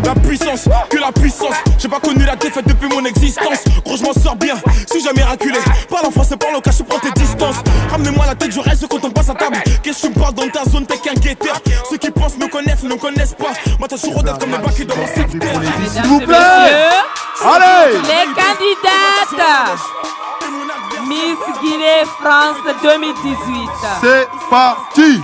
La puissance, que la puissance. J'ai pas connu la défaite depuis mon existence. Gros, je m'en sors bien, si jamais miraculé. Parle en français, parle au cas, je prends tes distances. Ramenez-moi la tête, je reste quand on passe à table. Qu'est-ce que tu me parles dans ta zone, t'es qu'un guetteur. Ceux qui pensent me connaissent, ne me connaissent pas. Moi, t'as toujours rodé comme les bacs dans mon secteur. S'il vous plaît. Allez. Les candidates Miss Guinée France 2018. C'est parti.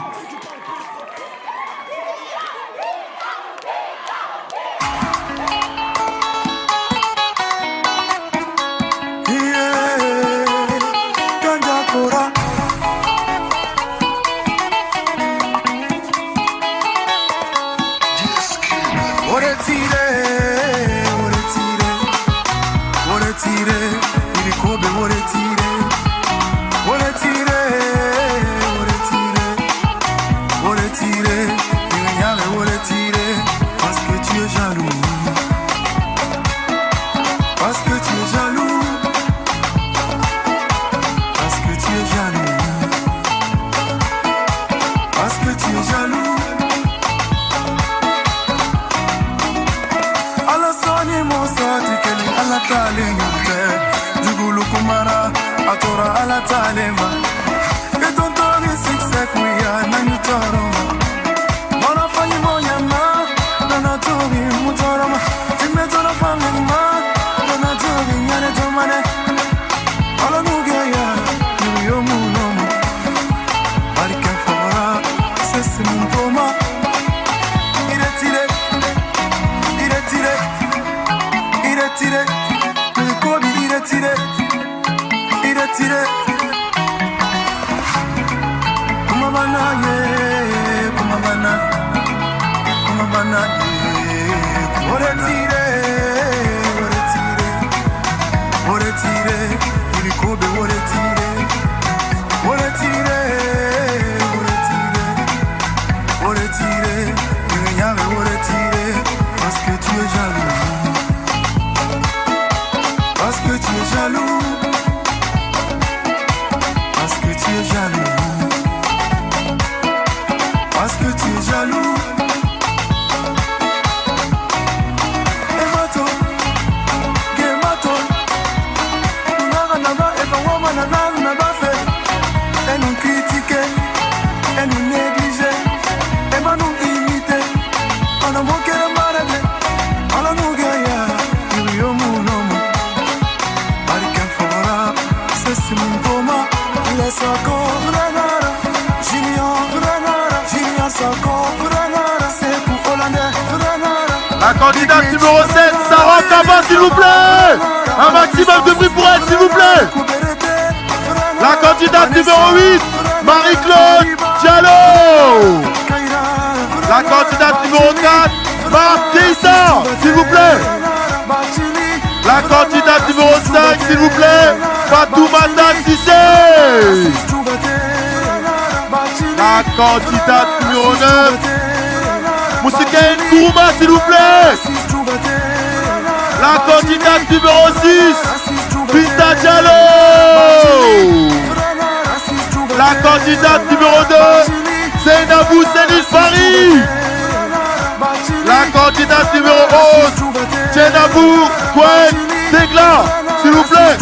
La candidate numéro 7, Sarah Kaba, s'il vous plaît. Un maximum de bruit pour elle, s'il vous plaît. La candidate numéro 8, Marie-Claude Diallo. La candidate numéro 4, Marc Keïta, s'il vous plaît. La candidate numéro 5, s'il vous plaît, Fatoumata Cissé. La candidate numéro 9, Moussikaine Kourouma, s'il vous plaît. La candidate numéro 6, Binta Diallo. La candidate numéro 2, Zainabou Senis Paris. La candidate numéro 11, Tchenabou Gwen Degla, s'il vous plaît.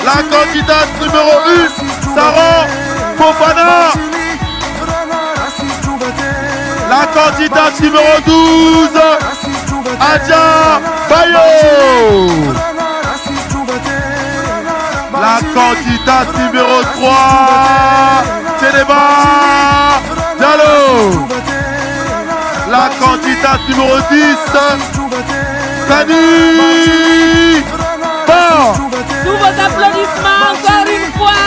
La candidate numéro 1, Sarah Fofana. La candidate numéro 12, Adja Bayo. La candidate numéro 3, Tchénéba Diallo. La candidate numéro 10, Kani Ba. Sous vos applaudissements, encore une fois,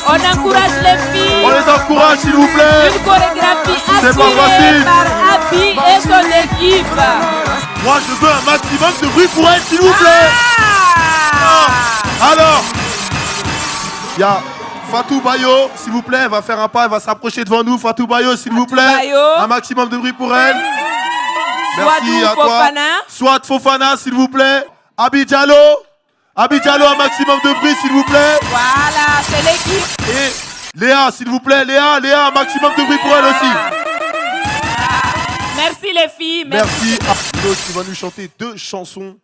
on encourage les filles. On les encourage, s'il vous plaît. Une chorégraphie C'est pas assurée facile. par Abi et son équipe. Moi, je veux un maximum de bruit pour elle, s'il vous plaît. Alors, il y a Fatou Bayo, s'il vous plaît, elle va faire un pas, elle va s'approcher devant nous. Fatou Bayo, s'il vous plaît. Bayo. Un maximum de bruit pour elle. Merci Soit à toi. Fofana. Soit Fofana, s'il vous plaît. Abi Diallo. Abi Diallo, un maximum de bruit, s'il vous plaît. Voilà, c'est l'équipe. Et Léa, s'il vous plaît, Léa, un maximum de bruit pour elle aussi. Merci les filles. Merci à Minos qui va nous chanter 2 chansons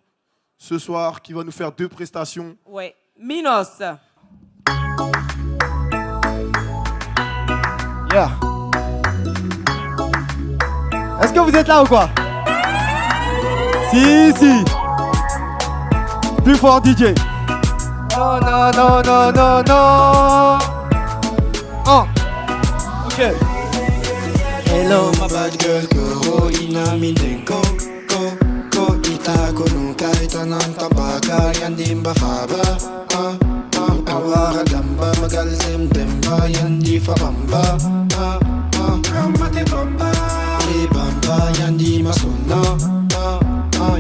ce soir, qui va nous faire 2 prestations. Oui, Minos. Yeah. Est-ce que vous êtes là ou quoi? Si. Plus fort DJ. Non, non, non, non, non, non. Oh. Ok. Hello, my bad girl, go ina mi denko, ko ita kono kaita nan tabaka yandimba faba, awara damba magal zem demba yandi fa bamba, ramate bamba, e bamba yandi masona,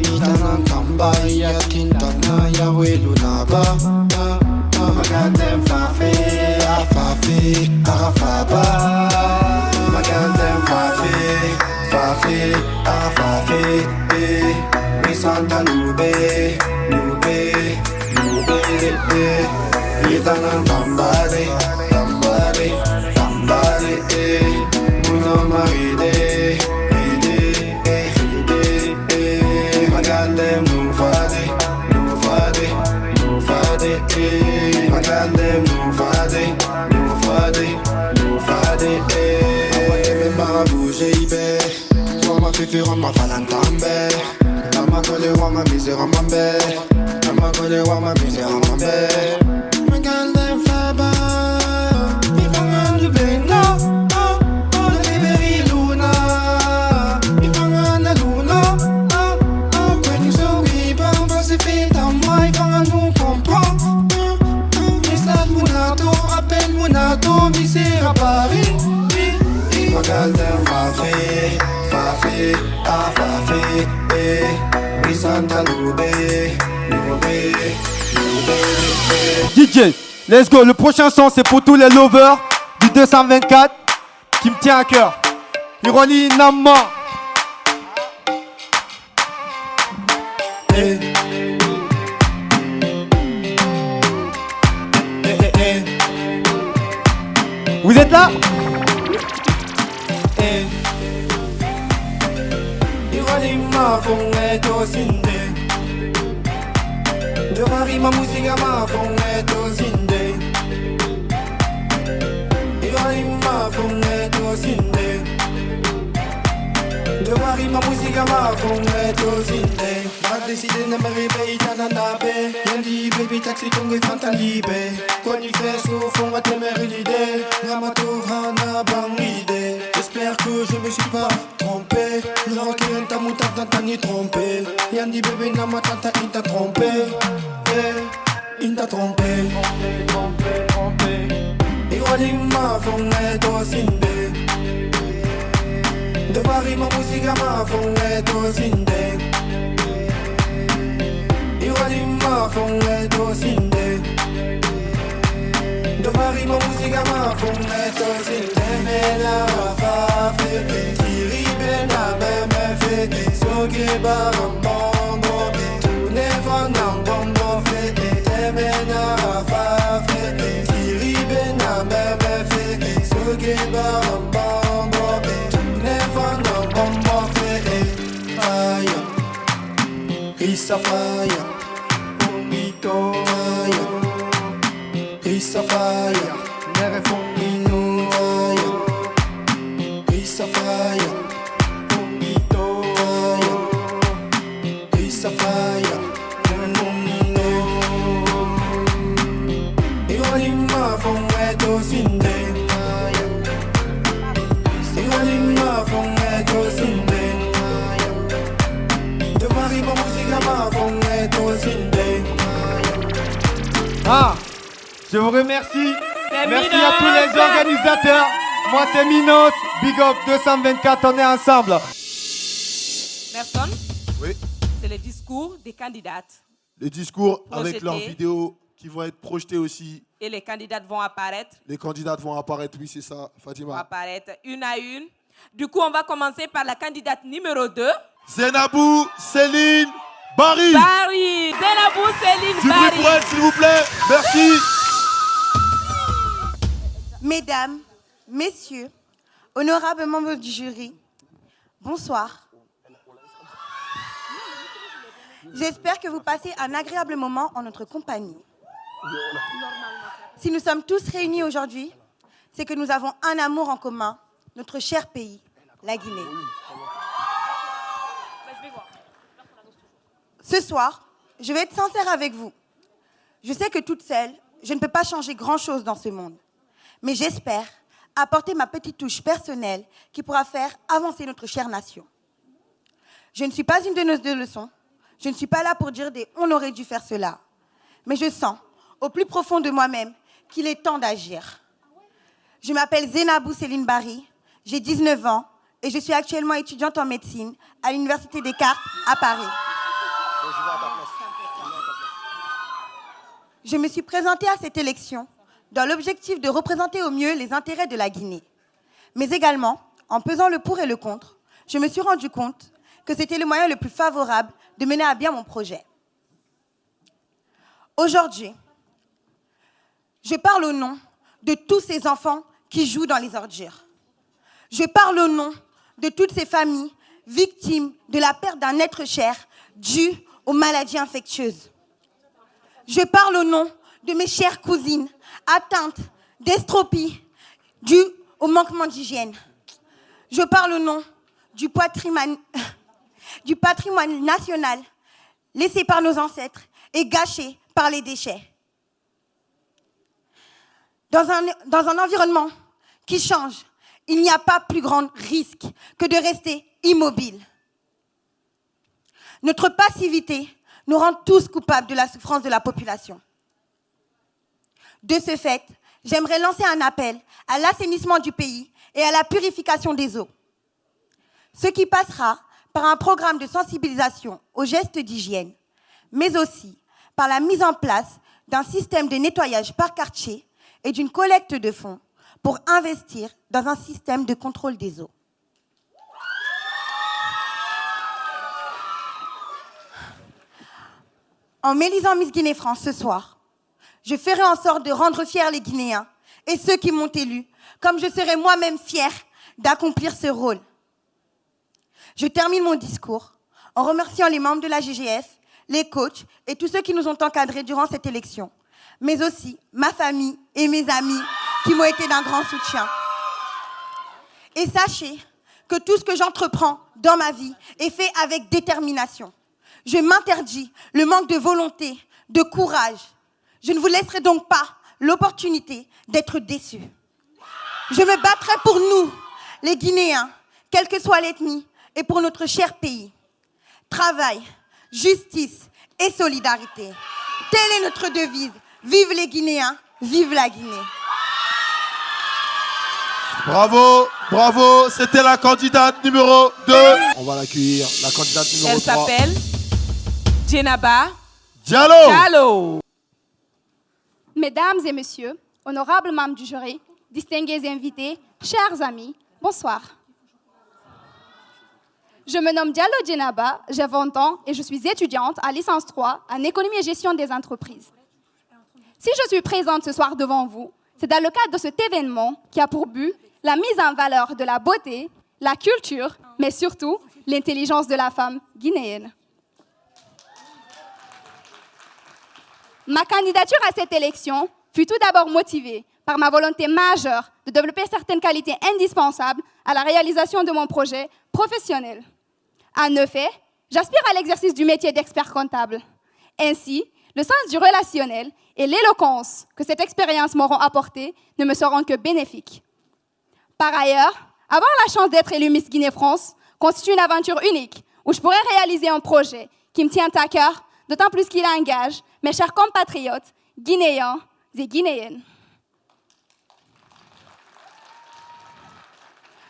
ita nan tamba yatintana ya welu naba, magal dem fafe, afafe, arafaba. Magandang fafe, mi santa nube, itanang tambare, muno maride, magandang nufade, magandang nufade, ma bouger hyper. Vois ma fifi, rends ma falantambe. Ma collé, vois ma misère en mambe. Ma collé, vois ma misère en mambe. Ma galde faba. Mi fangan du benga. La liberi luna. Mi fangan la luna. When you so we bang, vas y faire ta moi. Fangan nous comprend. Mi stade munato, appelle munato. Mi c'est à Paris. Magandang fafe, mi santa nube. DJ, let's go. Le prochain son, c'est pour tous les lovers du 224 qui me tient à cœur. Iroli Nama. Vous êtes là? Ma fongetto sinde Dov'arri ma musica ma fongetto sinde Io ma fongetto sinde Dov'arri ma musica ma fongetto sinde Ma decide ne me réveille dans la nappe Yendi baby taxi tongue fanta libe Quand il fait souffle on va te mettre l'idée Ramato hana bangide J'espère que je me suis pas trompé. Le rock est ta moutante t'as ni trompé. Yandi bébé na ma tante il t'a trompé. Il t'a trompé. Et wali ma fongetto sinde. De Paris ma musica ma fongetto sinde. Et wali ma fongetto sinde. De Paris ma musica ma fongetto sinde. Mena fafe, tiri bena beme fe, soke baram bombo, tu ne fanam bombo fe, mena fafe, tiri bena beme fe, soke baram bombo, tu ne fanam bombo fe, fire, Rissa fire, Bombito fire, Rissa fire, nere fondino fire. Rissa fire, Bombito fire, Rissa fire, Io l'imma fongetto sinde, Io l'imma fongetto sinde, De Paris ma musica ma fongetto sinde. Ah, je vous remercie. Merci Minos. à tous les organisateurs. Moi c'est Minos, Big Up 224, on est ensemble. Personne? Oui. C'est le discours des candidates. Les discours Projetés. avec leurs vidéos qui vont être projetés aussi. Et les candidates vont apparaître. Les candidates vont apparaître, oui c'est ça, Vont Fatima. apparaître une à une. Du coup, on va commencer par la candidate numéro 2. Zenabou, Céline, Barry. Barry. Zenabou Céline Du bruit Barry. pour elle, s'il vous plaît. Merci. Mesdames, Messieurs, honorables membres du jury, bonsoir. J'espère que vous passez un agréable moment en notre compagnie. Si nous sommes tous réunis aujourd'hui, c'est que nous avons un amour en commun, notre cher pays, la Guinée. Ce soir, je vais être sincère avec vous. Je sais que toute seule, je ne peux pas changer grand-chose dans ce monde. Mais j'espère apporter ma petite touche personnelle qui pourra faire avancer notre chère nation. Je ne suis pas une donneuse de leçons. Je ne suis pas là pour dire des « on aurait dû faire cela ». Mais je sens, au plus profond de moi-même, qu'il est temps d'agir. Je m'appelle Zenabou Céline Barry, j'ai 19 ans et je suis actuellement étudiante en médecine à l'Université Descartes à Paris. Je me suis présentée à cette élection dans l'objectif de représenter au mieux les intérêts de la Guinée. Mais également, en pesant le pour et le contre, je me suis rendu compte que c'était le moyen le plus favorable de mener à bien mon projet. Aujourd'hui, je parle au nom de tous ces enfants qui jouent dans les ordures. Je parle au nom de toutes ces familles victimes de la perte d'un être cher dû aux maladies infectieuses. Je parle au nom de mes chères cousines atteintes d'estropie due au manquement d'hygiène. Je parle au nom du patrimoine national laissé par nos ancêtres et gâché par les déchets. Dans un environnement qui change, il n'y a pas plus grand risque que de rester immobile. Notre passivité nous rend tous coupables de la souffrance de la population. De ce fait, j'aimerais lancer un appel à l'assainissement du pays et à la purification des eaux. Ce qui passera par un programme de sensibilisation aux gestes d'hygiène, mais aussi par la mise en place d'un système de nettoyage par quartier et d'une collecte de fonds pour investir dans un système de contrôle des eaux. En m'élisant Miss Guinée France ce soir, je ferai en sorte de rendre fiers les Guinéens et ceux qui m'ont élu, comme je serai moi-même fière d'accomplir ce rôle. Je termine mon discours en remerciant les membres de la GGF, les coachs et tous ceux qui nous ont encadrés durant cette élection, mais aussi ma famille et mes amis qui m'ont été d'un grand soutien. Et sachez que tout ce que j'entreprends dans ma vie est fait avec détermination. Je m'interdis le manque de volonté, de courage. Je ne vous laisserai donc pas l'opportunité d'être déçus. Je me battrai pour nous, les Guinéens, quelle que soit l'ethnie, et pour notre cher pays. Travail, justice et solidarité. Telle est notre devise. Vive les Guinéens, vive la Guinée. Bravo, bravo, c'était la candidate numéro 2. On va l'accueillir, la candidate numéro 3. Elle s'appelle Djenaba Diallo. Diallo. Mesdames et messieurs, honorables membres du jury, distingués invités, chers amis, bonsoir. Je me nomme Diallo Djenaba, j'ai 20 ans et je suis étudiante à licence 3 en économie et gestion des entreprises. Si je suis présente ce soir devant vous, c'est dans le cadre de cet événement qui a pour but la mise en valeur de la beauté, la culture, mais surtout l'intelligence de la femme guinéenne. Ma candidature à cette élection fut tout d'abord motivée par ma volonté majeure de développer certaines qualités indispensables à la réalisation de mon projet professionnel. En effet, j'aspire à l'exercice du métier d'expert comptable. Ainsi, le sens du relationnel et l'éloquence que cette expérience m'auront apporté ne me seront que bénéfiques. Par ailleurs, avoir la chance d'être élue Miss Guinée France constitue une aventure unique où je pourrais réaliser un projet qui me tient à cœur, d'autant plus qu'il engage mes chers compatriotes guinéens et guinéennes.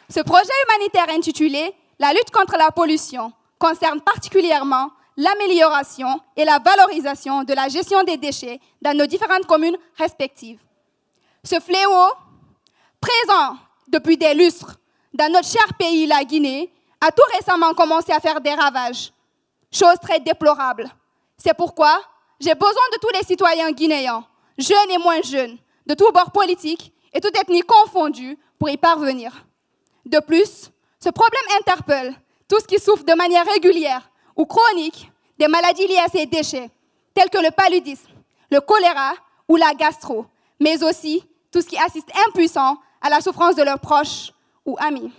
Ce projet humanitaire intitulé « La lutte contre la pollution » concerne particulièrement l'amélioration et la valorisation de la gestion des déchets dans nos différentes communes respectives. Ce fléau, présent depuis des lustres dans notre cher pays, la Guinée, a tout récemment commencé à faire des ravages. chose très déplorable. C'est pourquoi j'ai besoin de tous les citoyens guinéens, jeunes et moins jeunes, de tous bords politiques et toutes ethnies confondues pour y parvenir. De plus, ce problème interpelle tous qui souffrent de manière régulière ou chronique des maladies liées à ces déchets, telles que le paludisme, le choléra ou la gastro, mais aussi tous qui assistent impuissants à la souffrance de leurs proches ou amis.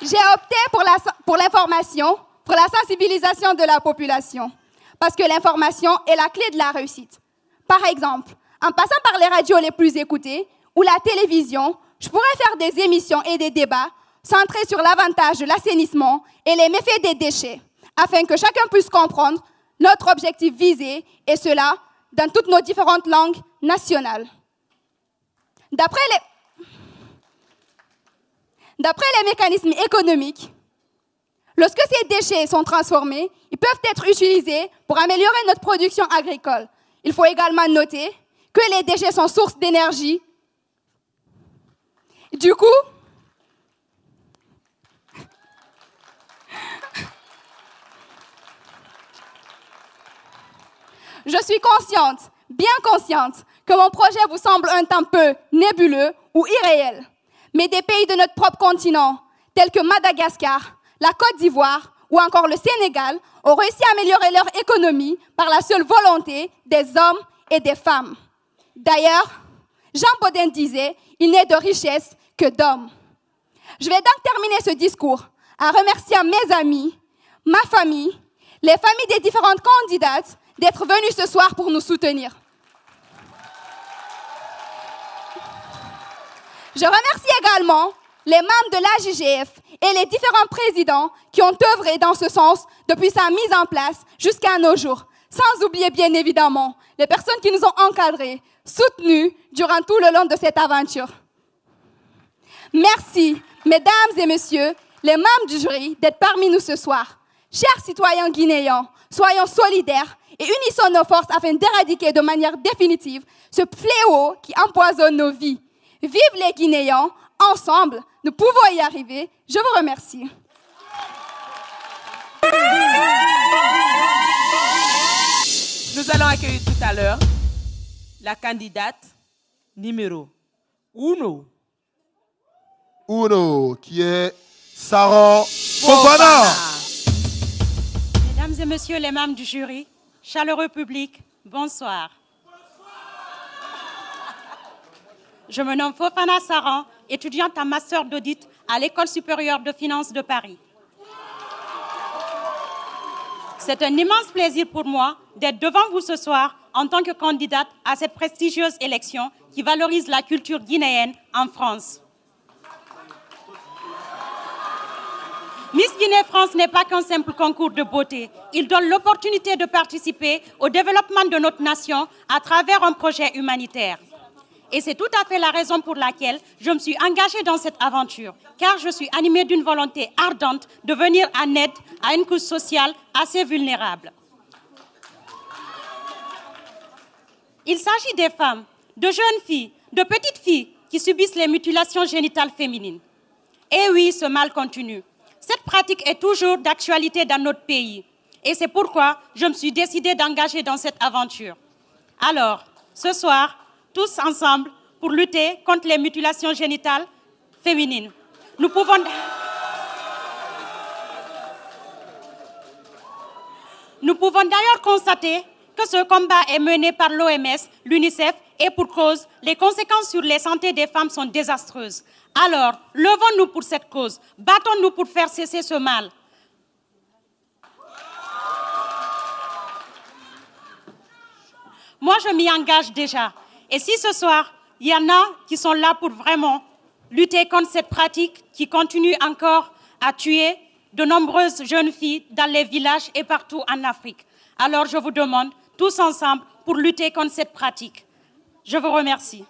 J'ai opté pour l'information, pour la sensibilisation de la population, parce que l'information est la clé de la réussite. Par exemple, en passant par les radios les plus écoutées ou la télévision, je pourrais faire des émissions et des débats centrés sur l'avantage de l'assainissement et les méfaits des déchets, afin que chacun puisse comprendre notre objectif visé, et cela dans toutes nos différentes langues nationales. D'après les mécanismes économiques, lorsque ces déchets sont transformés, ils peuvent être utilisés pour améliorer notre production agricole. Il faut également noter que les déchets sont source d'énergie. Du coup, je suis consciente, bien consciente, que mon projet vous semble un temps peu nébuleux ou irréel. Mais des pays de notre propre continent, tels que Madagascar, la Côte d'Ivoire ou encore le Sénégal, ont réussi à améliorer leur économie par la seule volonté des hommes et des femmes. D'ailleurs, Jean Bodin disait « Il n'est de richesse que d'hommes ». Je vais donc terminer ce discours en remerciant mes amis, ma famille, les familles des différentes candidates d'être venues ce soir pour nous soutenir. Je remercie également les membres de l'AJGF et les différents présidents qui ont œuvré dans ce sens depuis sa mise en place jusqu'à nos jours. Sans oublier bien évidemment les personnes qui nous ont encadrés, soutenus durant tout le long de cette aventure. Merci, mesdames et messieurs, les membres du jury, d'être parmi nous ce soir. Chers citoyens guinéens, soyons solidaires et unissons nos forces afin d'éradiquer de manière définitive ce fléau qui empoisonne nos vies. Vive les Guinéens, ensemble, nous pouvons y arriver. Je vous remercie. Nous allons accueillir tout à l'heure la candidate numéro 1. Uno, qui est Sarah Fofana. Mesdames et messieurs les membres du jury, chaleureux public, bonsoir. Je me nomme Fofana Saran, étudiante en master d'audit à l'École supérieure de finance de Paris. C'est un immense plaisir pour moi d'être devant vous ce soir en tant que candidate à cette prestigieuse élection qui valorise la culture guinéenne en France. Miss Guinée-France n'est pas qu'un simple concours de beauté. Il donne l'opportunité de participer au développement de notre nation à travers un projet humanitaire. Et c'est tout à fait la raison pour laquelle je me suis engagée dans cette aventure, car je suis animée d'une volonté ardente de venir en aide à une couche sociale assez vulnérable. Il s'agit des femmes, de jeunes filles, de petites filles qui subissent les mutilations génitales féminines. Et oui, ce mal continue. Cette pratique est toujours d'actualité dans notre pays. Et c'est pourquoi je me suis décidée d'engager dans cette aventure. Alors, ce soir, tous ensemble, pour lutter contre les mutilations génitales féminines. Nous pouvons d'ailleurs constater que ce combat est mené par l'OMS, l'UNICEF, et pour cause, les conséquences sur la santé des femmes sont désastreuses. Alors, levons-nous pour cette cause, battons-nous pour faire cesser ce mal. Moi, je m'y engage déjà. Et si ce soir, il y en a qui sont là pour vraiment lutter contre cette pratique qui continue encore à tuer de nombreuses jeunes filles dans les villages et partout en Afrique, alors je vous demande, tous ensemble, pour lutter contre cette pratique. Je vous remercie.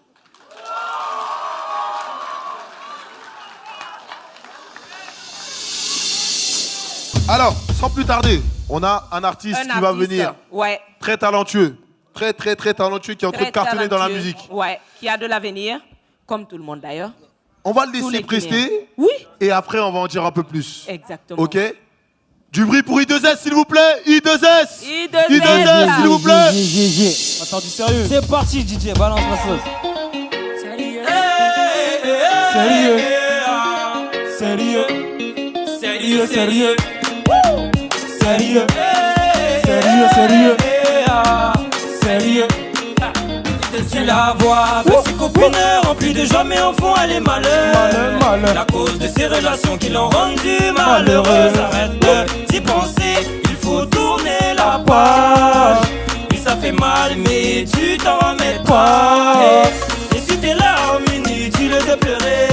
Alors, sans plus tarder, on a un artiste qui va venir. Ouais. Très talentueux. Très talentueux qui est en train de cartonner dans la musique. Ouais, qui a de l'avenir, comme tout le monde d'ailleurs. On va le Tous laisser les prester. Guinéens. Oui. Et après, on va en dire un peu plus. Exactement. Ok? Du bruit pour I2S, s'il vous plaît. I2S. I2S, s'il vous plaît. Attends, du sérieux. C'est parti, DJ, balance la sauce. Sérieux. Sérieux. Sérieux, sérieux. Sérieux. Sérieux. Sérieux. Tu la vois avec ses copines remplies de joie, mais au fond elle est malheureuse. Malheur. La cause de ces relations qui l'ont rendue malheureuse. Arrête d'y penser, il faut tourner la page. Oui, ça fait mal, mais tu t'en remets pas. Et si tes larmes inutiles de pleurer,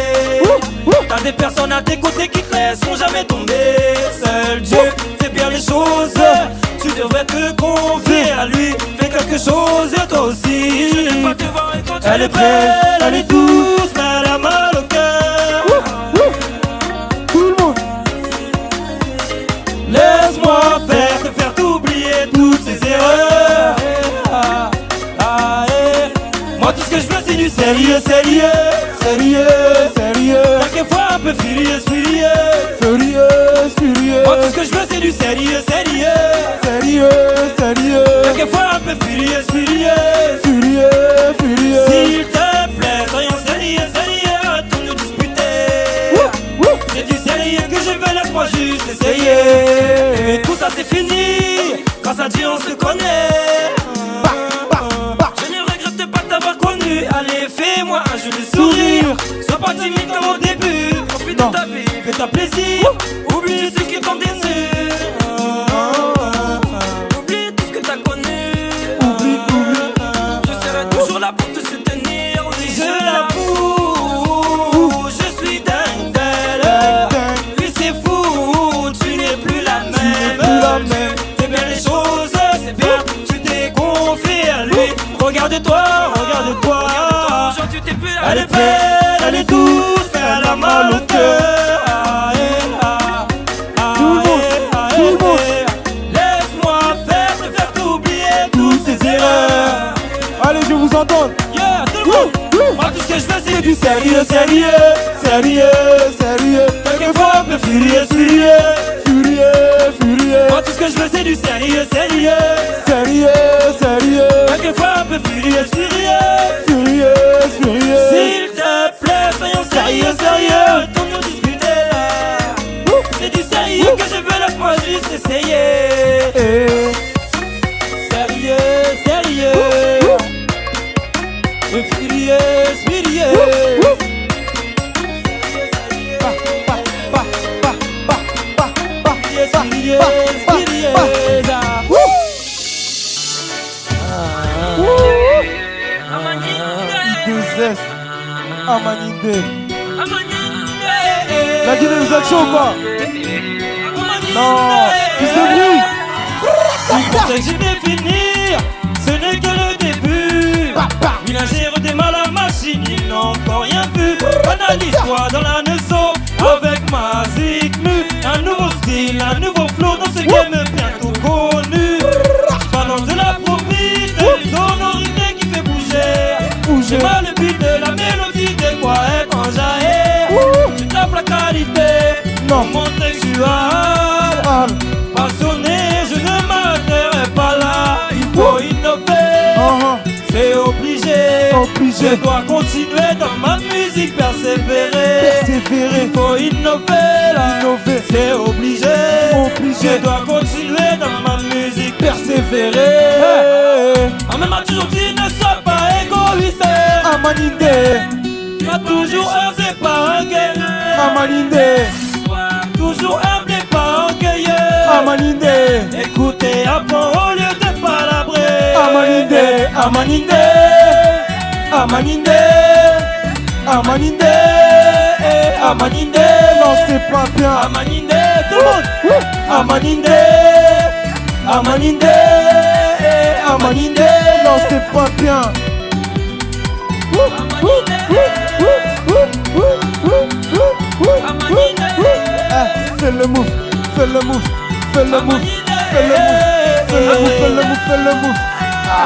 t'as des personnes à tes côtés qui te laisseront jamais tomber. Seul Dieu fait bien les choses. Tu devrais te confier à lui. Fais quelque chose toi aussi. Je n'aime pas te voir et quand elle est belle, elle est douce, mais elle a mal au cœur. Tout le monde. Laisse-moi te faire t'oublier toutes ces erreurs. Moi tout ce que je veux c'est du sérieux. Quelquefois un peu furieux. Moi tout ce que je veux c'est du sérieux. Quelquefois un peu furieux. S'il te plaît, soyons sérieux, arrêtons de nous disputer. C'est du sérieux que je veux, laisse-moi juste essayer. Et tout ça c'est fini, grâce à Dieu on se connaît. Je ne regrette pas de t'avoir connu. Allez, fais-moi un joli sourire. Sois pas timide comme au début. Profite de ta vie, fais-toi plaisir. Oublie ceux qui t'ont déçu. Oublie tout ce que t'as connu. Je serai toujours là pour te soutenir. Oui, je l'avoue. Je suis dingue d'elle. Oui, c'est fou. Tu n'es plus la même. Fais bien les choses, c'est bien. Tu t'es confié à lui. Regarde-toi. Aujourd'hui t'es plus la même. Elle est belle, elle est douce, mais elle a mal au cœur. Laisse-moi te faire t'oublier toutes ces erreurs. Allez, je vous entends. Yeah, tout le monde. Moi tout ce que je veux c'est du sérieux. Quelquefois un peu furieux. Moi tout ce que je veux c'est du sérieux. Quelquefois un peu furieux. S'il te plaît, soyons sérieux. Ton nous disputer là. C'est du sérieux que je veux, laisse-moi juste essayer. Sérieux. Furieux. I2S. Amaninde. La Guinée, vous êtes chaud ou quoi? Non. Plus de bruit. Tu pensais que j'allais finir, ce n'est que le début. Villagers redémarre la machine, ils n'ont encore rien vu. Analyse-toi dans la leçon avec ma zigmu. Un nouveau style, un nouveau flow dans ce game bientôt connu. Balance de la profite, une sonorité qui fait bouger. J'ai mal le beat de la mélodie, de quoi être enjaillé. Tu tapes la qualité, Non. mon textual. Passionné, je ne m'arrêterai pas là. Il faut innover, c'est obligé. Je dois continuer dans ma musique, persévérer. Il faut innover là, c'est obligé. Je dois continuer dans ma musique, persévérer. On m'a toujours dit ne sois pas égoïste. Amaninde. Tu as toujours osé par un guerrier. Amaninde. Sois toujours humble et pas orgueilleux. Amaninde. Écoutez, apprends au lieu de palabrer. Amaninde. Non, c'est pas bien. Amaninde, tout le monde. Amaninde. Non, c'est pas bien. Fais le move.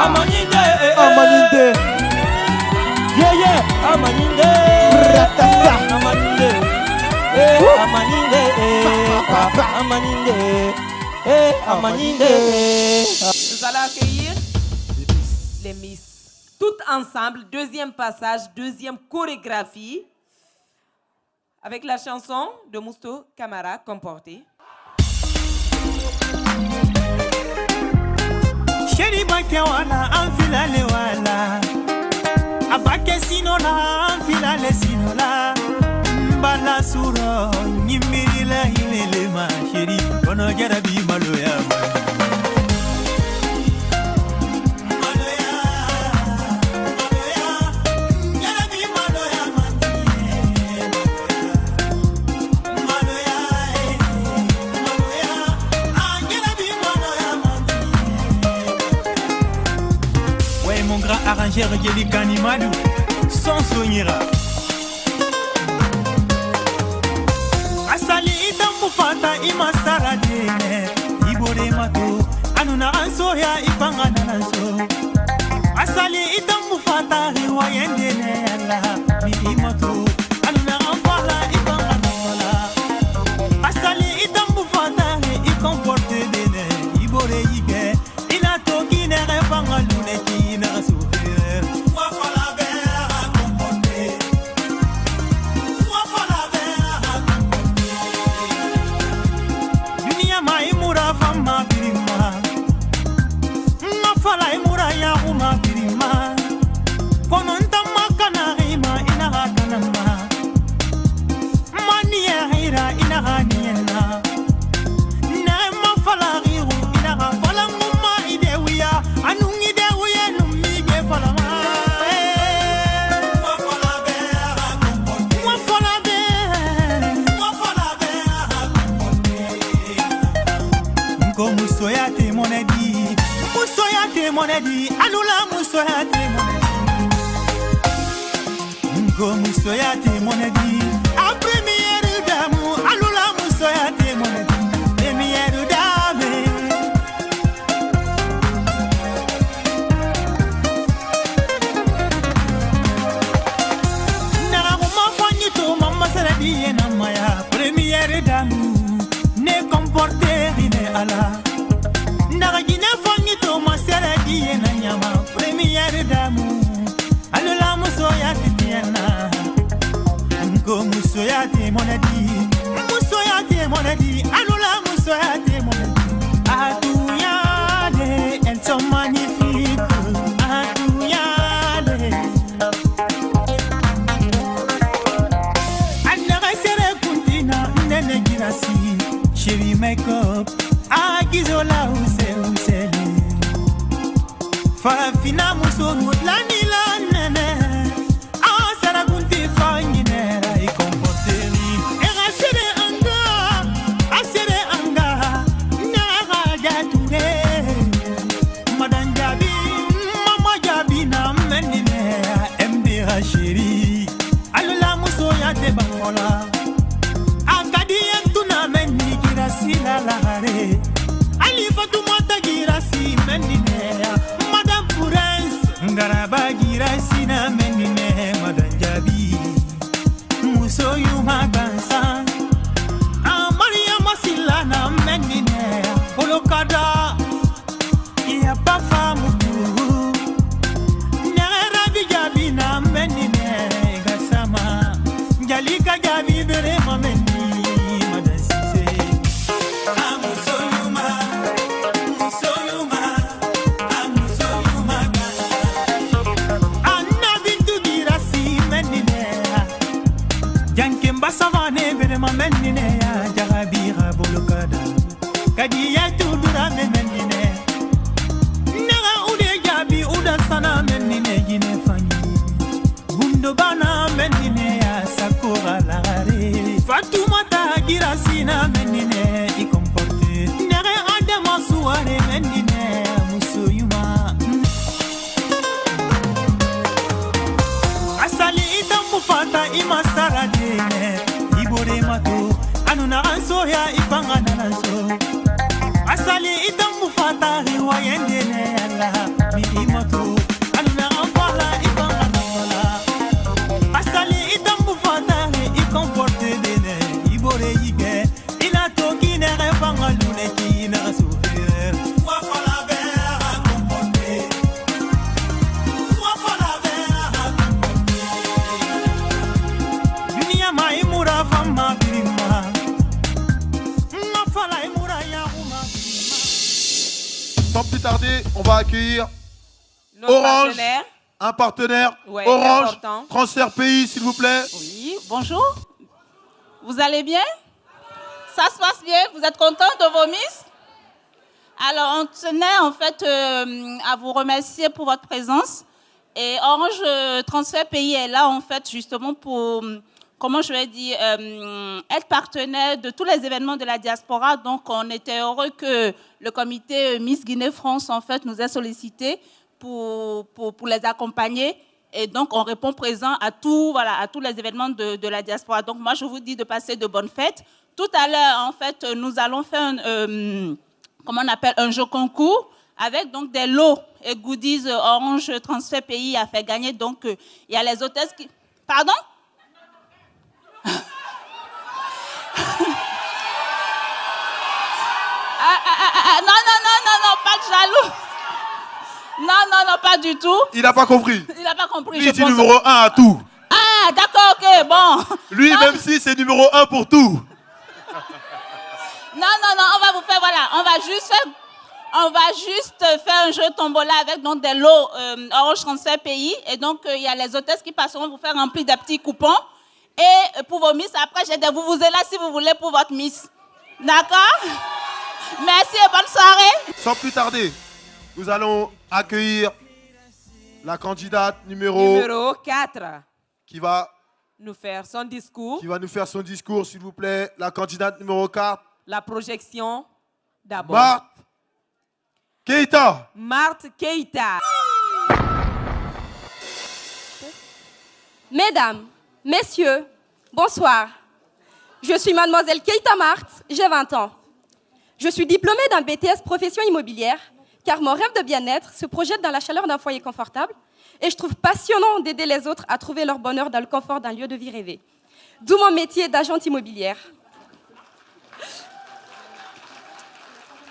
Amaninde. Amaninde. Yeah, Amaninde. Nous allons accueillir les Miss. Toutes ensemble, deuxième passage, deuxième chorégraphie. Avec la chanson de Mousto Camara, Comporté. Chéri Baké wala, enfilale wala. Abake sinola, enfilale sinola. Mbala suro, nyimirila hilele ma. Chéri, kono jarabi maloya ma. Arrangeur Yeli Kanimadou, son soignera. Asali itambu fata ima saradene, ibore mato, anuna ansoya ipanga nanaso. Asali itambu fata riwayendene ala, mi imato, anuna anfala ipanga nanasola. Asali itambu fata ikomporte dene, ibore yige, inato kinere panga lune kinere so. Monedi, alula musoyate monedi. Ngo musoyate monedi. A première dame, alula musoyate monedi. Première dame. Nara mama fanito mama seredi na maya. Première dame, ne comporter rine ala. Nara gine fanito masere na nyama première dame alula musoya tiena ngo musoya te monedi alula musoya te monedi aduyale elles sont magnifiques aduyale anara sere kuntina nene girasi chérie make up agizola use Farafina musonu lani la nene Asara gunti fanyinera I komporteri Era sere anga Nara jature Madan jabi Mama jabi na menine Mbira shiri Alula muso ya te bangola Akadi entuna meni girasi la lahare Ali fatumata girasi menine Ngaraba girasi na menine madanjabi Muso yuma bansa Amaria masila na menine Olokada Iya pafa mutu Nera bijabi na menine Gasama Jalika jabi bere mameni Madansise Amuso yuma Muso yuma Basavane bere ma menine ya jagabira bolokada kadiya tudura menine nega ude jabi uda sana menine gine fanyi gundo bana menine ya sakura lare Fatoumata girasina menine I comporte nega adama suare menine musoyuma asali itambu fata imasara dene ibore mato anuna ansoya ipanga nanaso asali itambu fata riwayende ne ala mi imoto anuna anfala ipanga nanaso asali itambu fata Sans plus tarder, on va accueillir Notre Orange, partenaire. un partenaire. Ouais, Orange, important. transfert pays, s'il vous plaît. Oui, bonjour. Vous allez bien? Ça se passe bien? Vous êtes content de vos miss? Alors, on tenait en fait à vous remercier pour votre présence. Et Orange Transfert Pays est là en fait justement pour, comment je vais dire, être partenaire de tous les événements de la diaspora. Donc, on était heureux que le comité Miss Guinée-France en fait nous ait sollicité pour les accompagner. Et donc, on répond présent à tout, voilà, à tous les événements de la diaspora. Donc, moi, je vous dis de passer de bonnes fêtes. Tout à l'heure, en fait, nous allons faire comment on appelle, un jeu concours avec donc des lots et goodies Orange Transfert Pays a fait gagner. Donc, il y a les hôtesses qui... Pardon? Non, pas de jaloux. Non, pas du tout. Il n'a pas compris. Il n'a pas compris. Lui, il dit numéro 1 à tout. Ah, d'accord, ok, bon. Lui, non. même si c'est numéro 1 pour tout. Non, on va vous faire, voilà, on va juste faire un jeu tombola avec donc des lots Orange Transfert Pays. Et donc, il y a les hôtesses qui passeront vous faire remplir des petits coupons. Et pour vos miss, après, j'ai des là si vous voulez pour votre miss. D'accord? Merci et bonne soirée. Sans plus tarder, nous allons accueillir la candidate numéro 4 qui va nous faire son discours. S'il vous plaît. La candidate numéro 4. La projection d'abord. Marthe Keïta. Mesdames, messieurs, bonsoir. Je suis mademoiselle Keïta Marthe, j'ai 20 ans. Je suis diplômée d'un BTS profession immobilière, car mon rêve de bien-être se projette dans la chaleur d'un foyer confortable et je trouve passionnant d'aider les autres à trouver leur bonheur dans le confort d'un lieu de vie rêvé. D'où mon métier d'agente immobilière.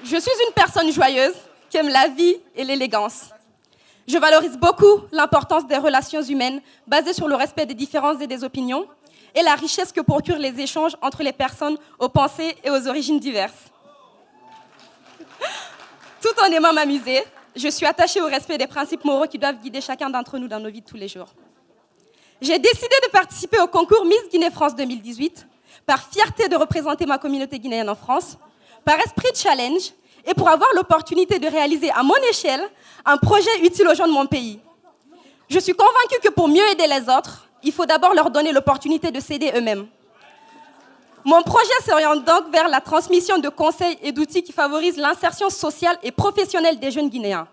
Je suis une personne joyeuse qui aime la vie et l'élégance. Je valorise beaucoup l'importance des relations humaines basées sur le respect des différences et des opinions et la richesse que procurent les échanges entre les personnes aux pensées et aux origines diverses. Tout en aimant m'amuser, je suis attachée au respect des principes moraux qui doivent guider chacun d'entre nous dans nos vies de tous les jours. J'ai décidé de participer au concours Miss Guinée-France 2018 par fierté de représenter ma communauté guinéenne en France, par esprit de challenge et pour avoir l'opportunité de réaliser à mon échelle un projet utile aux gens de mon pays. Je suis convaincue que pour mieux aider les autres, il faut d'abord leur donner l'opportunité de s'aider eux-mêmes. Mon projet s'oriente donc vers la transmission de conseils et d'outils qui favorisent l'insertion sociale et professionnelle des jeunes Guinéens.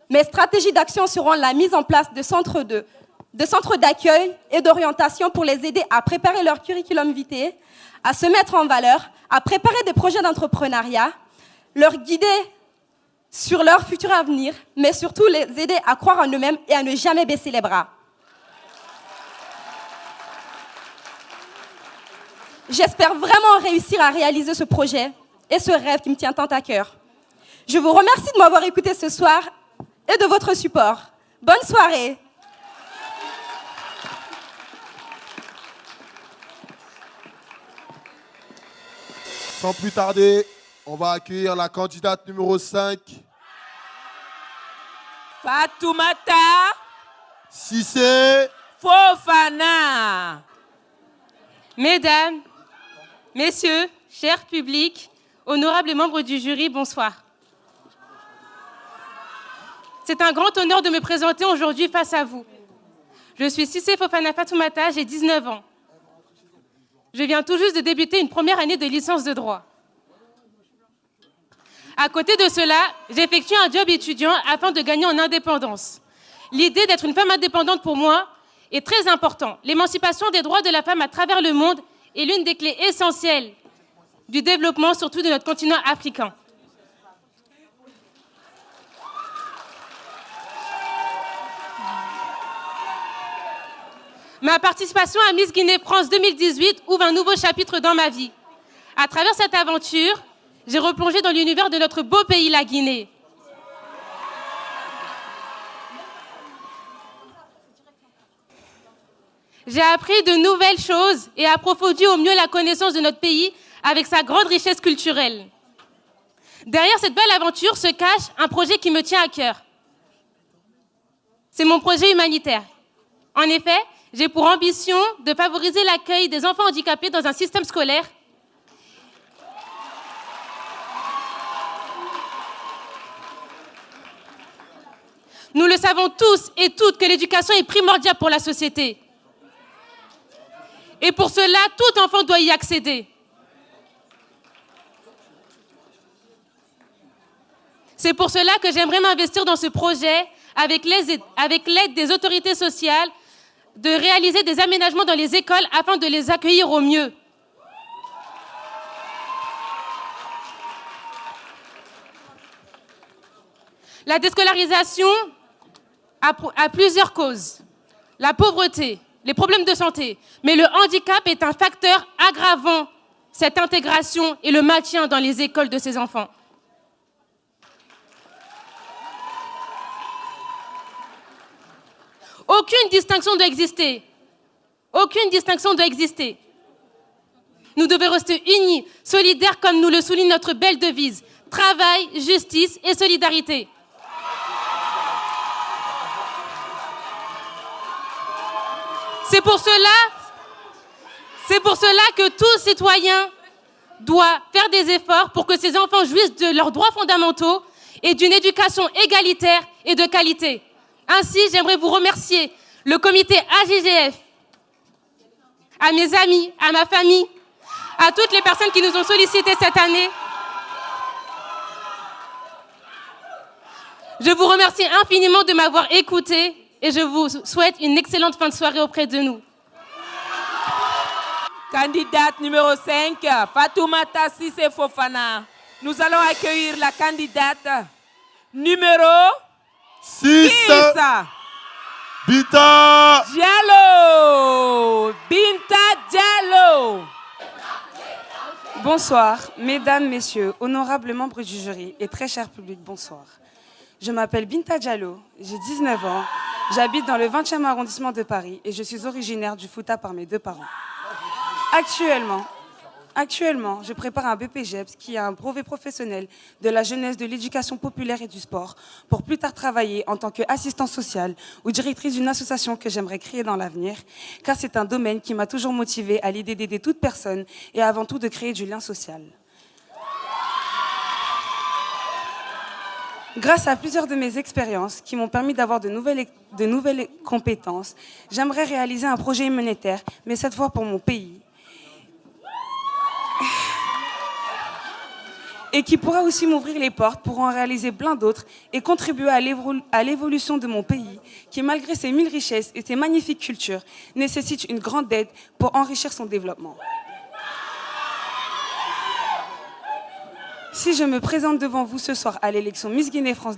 Mes stratégies d'action seront la mise en place de centres d'accueil et d'orientation pour les aider à préparer leur curriculum vitae, à se mettre en valeur, à préparer des projets d'entrepreneuriat, leur guider sur leur futur avenir, mais surtout les aider à croire en eux-mêmes et à ne jamais baisser les bras. J'espère vraiment réussir à réaliser ce projet et ce rêve qui me tient tant à cœur. Je vous remercie de m'avoir écouté ce soir et de votre support. Bonne soirée. Sans plus tarder, on va accueillir la candidate numéro 5. Fatoumata Cissé Fofana. Mesdames, Messieurs, chers publics, honorables membres du jury, bonsoir. C'est un grand honneur de me présenter aujourd'hui face à vous. Je suis Cissé Fofana Fatoumata, j'ai 19 ans. Je viens tout juste de débuter une première année de licence de droit. À côté de cela, j'effectue un job étudiant afin de gagner en indépendance. L'idée d'être une femme indépendante pour moi est très importante. L'émancipation des droits de la femme à travers le monde est l'une des clés essentielles du développement, surtout de notre continent africain. Ma participation à Miss Guinée-France 2018 ouvre un nouveau chapitre dans ma vie. À travers cette aventure, j'ai replongé dans l'univers de notre beau pays, la Guinée. J'ai appris de nouvelles choses et approfondi au mieux la connaissance de notre pays avec sa grande richesse culturelle. Derrière cette belle aventure se cache un projet qui me tient à cœur. C'est mon projet humanitaire. En effet, j'ai pour ambition de favoriser l'accueil des enfants handicapés dans un système scolaire Nous le savons tous et toutes que l'éducation est primordiale pour la société. Et pour cela, tout enfant doit y accéder. C'est pour cela que j'aimerais m'investir dans ce projet avec l'aide des autorités sociales, de réaliser des aménagements dans les écoles afin de les accueillir au mieux. La déscolarisation a plusieurs causes. La pauvreté, les problèmes de santé. Mais le handicap est un facteur aggravant cette intégration et le maintien dans les écoles de ces enfants. Aucune distinction doit exister. Aucune distinction doit exister. Nous devons rester unis, solidaires comme nous le souligne notre belle devise. Travail, justice et solidarité. C'est pour cela que tout citoyen doit faire des efforts pour que ces enfants jouissent de leurs droits fondamentaux et d'une éducation égalitaire et de qualité. Ainsi, j'aimerais vous remercier, le comité AJGF, à mes amis, à ma famille, à toutes les personnes qui nous ont sollicités cette année. Je vous remercie infiniment de m'avoir écouté et je vous souhaite une excellente fin de soirée auprès de nous. Candidate numéro 5, Fatoumata Sissé Fofana. Nous allons accueillir la candidate numéro 6. Binta Diallo. Binta Diallo. Bonsoir, mesdames, messieurs, honorables membres du jury et très cher public, bonsoir. Je m'appelle Binta Diallo, j'ai 19 ans, j'habite dans le 20e arrondissement de Paris et je suis originaire du Fouta par mes 2 parents. Actuellement, je prépare un BPGEPS qui est un brevet professionnel de la jeunesse, de l'éducation populaire et du sport pour plus tard travailler en tant qu'assistante sociale ou directrice d'une association que j'aimerais créer dans l'avenir, car c'est un domaine qui m'a toujours motivée à l'idée d'aider toute personne et avant tout de créer du lien social. Grâce à plusieurs de mes expériences qui m'ont permis d'avoir de nouvelles compétences, j'aimerais réaliser un projet humanitaire, mais cette fois pour mon pays. Et qui pourra aussi m'ouvrir les portes pour en réaliser plein d'autres et contribuer à l'évolution de mon pays, qui malgré ses 1000 richesses et ses magnifiques cultures, nécessite une grande aide pour enrichir son développement. Si je me présente devant vous ce soir à l'élection Miss Guinée France